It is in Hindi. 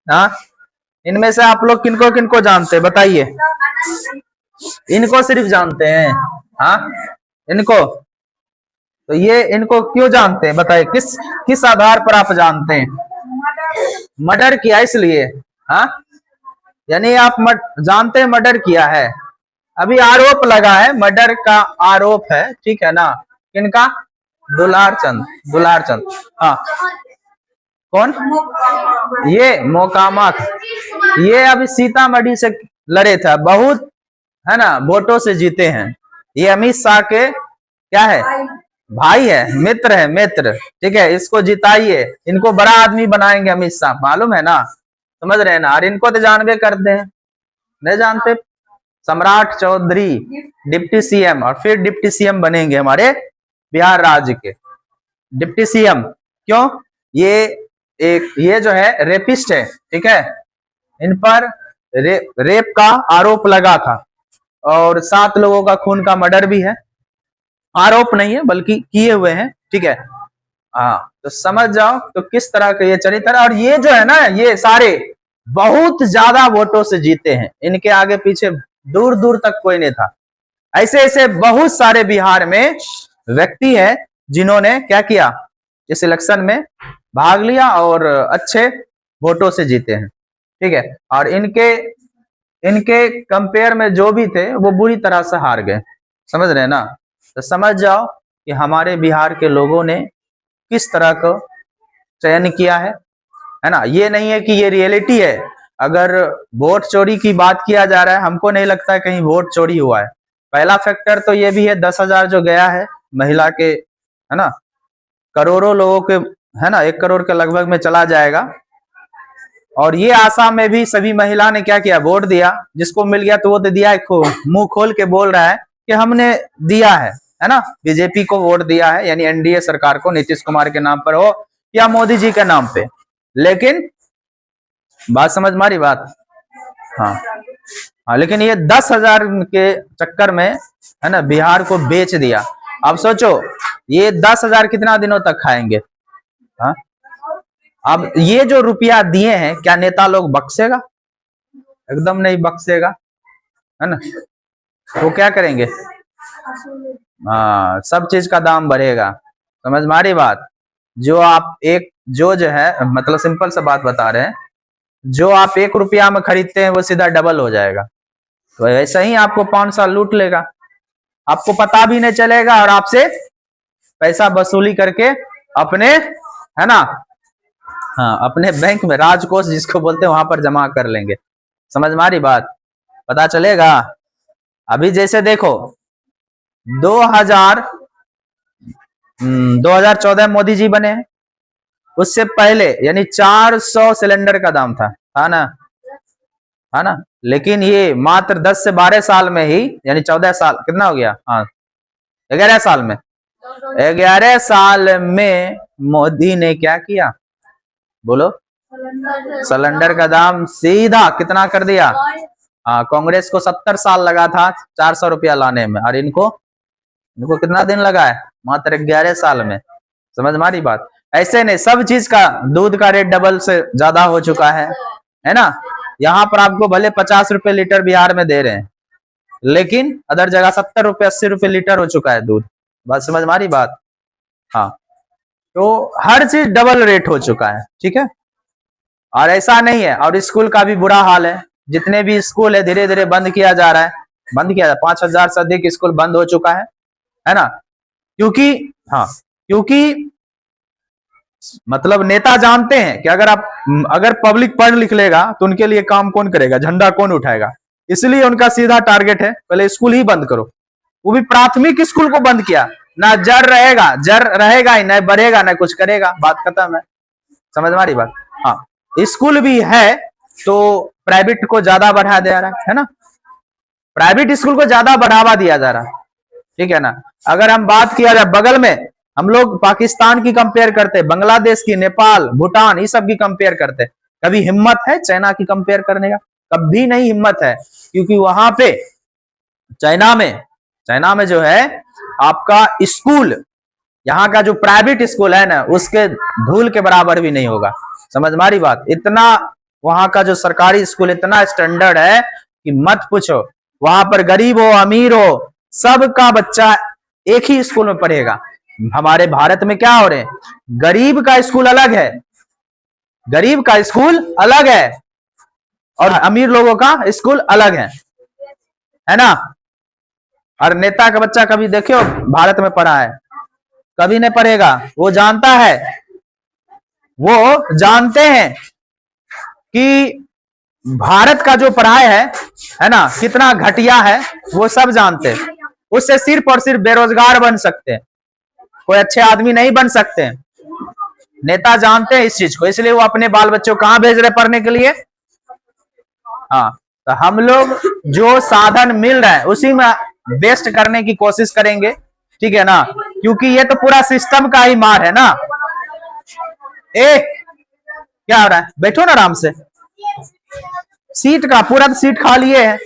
हाँ, इनमें से आप लोग किनको किनको जानते हैं बताइए। इनको सिर्फ जानते हैं। हाँ, इनको तो ये इनको क्यों जानते हैं बताइए, किस किस आधार पर आप जानते हैं? मर्डर किया इसलिए। हाँ, यानी आप जानते हैं मर्डर किया है। अभी आरोप लगा है, मर्डर का आरोप है, ठीक है ना। किनका? दुलार चंद, दुलार चंद। हाँ, कौन? ये मोकामा, ये अभी सीतामढ़ी से लड़े थे, बहुत है ना वोटों से जीते हैं। ये अमित शाह के क्या है? भाई है, मित्र है, मित्र। ठीक है, इसको जिताइए, इनको बड़ा आदमी बनाएंगे अमित शाह, मालूम है ना, समझ रहे हैं ना। और इनको तो जानबे करते हैं, नहीं जानते? सम्राट चौधरी डिप्टी सीएम, और फिर डिप्टी सीएम बनेंगे हमारे बिहार राज्य के डिप्टी सीएम। क्यों? ये जो है रेपिस्ट है, ठीक है, इन पर रेप का आरोप लगा था, और 7 लोगों का खून का मर्डर भी है। आरोप नहीं है बल्कि किए हुए हैं, ठीक है। हाँ, तो समझ जाओ तो किस तरह का ये चरित्र है। और ये जो है ना, ये सारे बहुत ज्यादा वोटों से जीते हैं, इनके आगे पीछे दूर दूर तक कोई नहीं था। ऐसे ऐसे बहुत सारे बिहार में व्यक्ति है जिन्होंने क्या किया, इस इलेक्शन में भाग लिया और अच्छे वोटों से जीते हैं, ठीक है। और इनके कंपेयर में जो भी थे वो बुरी तरह से हार गए, समझ रहे हैं ना। तो समझ जाओ कि हमारे बिहार के लोगों ने किस तरह का चयन किया है ना। ये नहीं है कि ये रियलिटी है। अगर वोट चोरी की बात किया जा रहा है, हमको नहीं लगता है कहीं वोट चोरी हुआ है। पहला फैक्टर तो ये भी है, 10,000 जो गया है महिला के, है ना, करोड़ों लोगों के, है ना, 1 करोड़ के लगभग में चला जाएगा। और ये आसाम में भी सभी महिला ने क्या किया, वोट दिया। जिसको मिल गया तो वो तो दिया, मुंह खोल के बोल रहा है कि हमने दिया है ना, बीजेपी को वोट दिया है, यानी एनडीए सरकार को, नीतीश कुमार के नाम पर हो या मोदी जी के नाम पे। लेकिन बात समझ मारी बात। हाँ हाँ, लेकिन ये 10,000 के चक्कर में, है ना, बिहार को बेच दिया। अब सोचो ये 10,000 कितना दिनों तक खाएंगे? हाँ, अब ये जो रुपया दिए हैं, क्या नेता लोग बख्शेगा? एकदम नहीं बख्शेगा, है ना। वो क्या करेंगे? हाँ, सब चीज का दाम बढ़ेगा, समझ मारी बात। जो आप जो है, मतलब सिंपल सा बात बता रहे हैं, जो आप 1 रुपया में खरीदते हैं वो सीधा डबल हो जाएगा। तो ऐसा ही आपको 5 साल लूट लेगा, आपको पता भी नहीं चलेगा, और आपसे पैसा वसूली करके अपने, है ना, हाँ, अपने बैंक में, राजकोष जिसको बोलते हैं, वहां पर जमा कर लेंगे। समझ मारी बात, पता चलेगा। अभी जैसे देखो 2014 मोदी जी बने हैं, उससे पहले यानी 400 सिलेंडर का दाम था ना, है ना। लेकिन ये मात्र 10 से 12 साल में ही, यानी 14 साल, कितना हो गया, हाँ 11 साल में, 11 साल में मोदी ने क्या किया, बोलो? सिलेंडर का दाम सीधा कितना कर दिया? हाँ, कांग्रेस को 70 साल लगा था 400 रुपया लाने में, और इनको कितना दिन लगा है? मात्र 11 साल में। समझ मारी बात। ऐसे नहीं, सब चीज का, दूध का रेट डबल से ज्यादा हो चुका है ना। यहाँ पर आपको भले 50 रुपए लीटर बिहार में दे रहे हैं, लेकिन अदर जगह 70 रुपए 80 रुपए लीटर हो चुका है दूध। बात समझ मारी बात। हाँ, तो हर चीज डबल रेट हो चुका है, ठीक है। और ऐसा नहीं है, और स्कूल का भी बुरा हाल है। जितने भी स्कूल है धीरे धीरे बंद किया जा रहा है, 5,000 से अधिक स्कूल बंद हो चुका है ना। क्योंकि हाँ, क्योंकि मतलब नेता जानते हैं कि अगर पब्लिक पढ़ लिख लेगा तो उनके लिए काम कौन करेगा, झंडा कौन उठाएगा। इसलिए उनका सीधा टारगेट है पहले स्कूल ही बंद करो। वो भी प्राथमिक स्कूल को बंद किया ना, जर रहेगा ही, ना बढ़ेगा ना कुछ करेगा, बात खत्म है। समझ मारी बात। हाँ, स्कूल भी है तो प्राइवेट को ज्यादा बढ़ा दे रहा है ना, प्राइवेट स्कूल को ज्यादा बढ़ावा दिया जा रहा है, ठीक है ना। अगर हम बात किया जाए, बगल में हम लोग पाकिस्तान की कंपेयर करते, बांग्लादेश की, नेपाल, भूटान, ये सब की कंपेयर करते, कभी हिम्मत है चाइना की कंपेयर करने का? कभी नहीं हिम्मत है, क्योंकि वहां पे चाइना में जो है आपका स्कूल, यहाँ का जो प्राइवेट स्कूल है ना, उसके धूल के बराबर भी नहीं होगा। समझ मारी बात। इतना वहां का जो सरकारी स्कूल इतना स्टैंडर्ड है कि मत पूछो। वहां पर गरीब हो अमीर हो सबका बच्चा एक ही स्कूल में पढ़ेगा। हमारे भारत में क्या हो रहे हैं, गरीब का स्कूल अलग है, गरीब का स्कूल अलग है और अमीर लोगों का स्कूल अलग है ना। और नेता का बच्चा कभी देखियो भारत में पढ़ा है, कभी नहीं पढ़ेगा। वो जानता है, वो जानते हैं कि भारत का जो पढ़ाई है ना, कितना घटिया है, वो सब जानते हैं। उससे सिर्फ और सिर्फ बेरोजगार बन सकते हैं, कोई अच्छे आदमी नहीं बन सकते हैं। नेता जानते हैं इस चीज को, इसलिए वो अपने बाल बच्चों को कहां भेज रहे पढ़ने के लिए। हाँ, तो हम लोग जो साधन मिल रहा है उसी में बेस्ट करने की कोशिश करेंगे, ठीक है ना, क्योंकि ये तो पूरा सिस्टम का ही मार है ना। क्या हो रहा है, बैठो ना आराम से। सीट का पूरा सीट खा लिए है।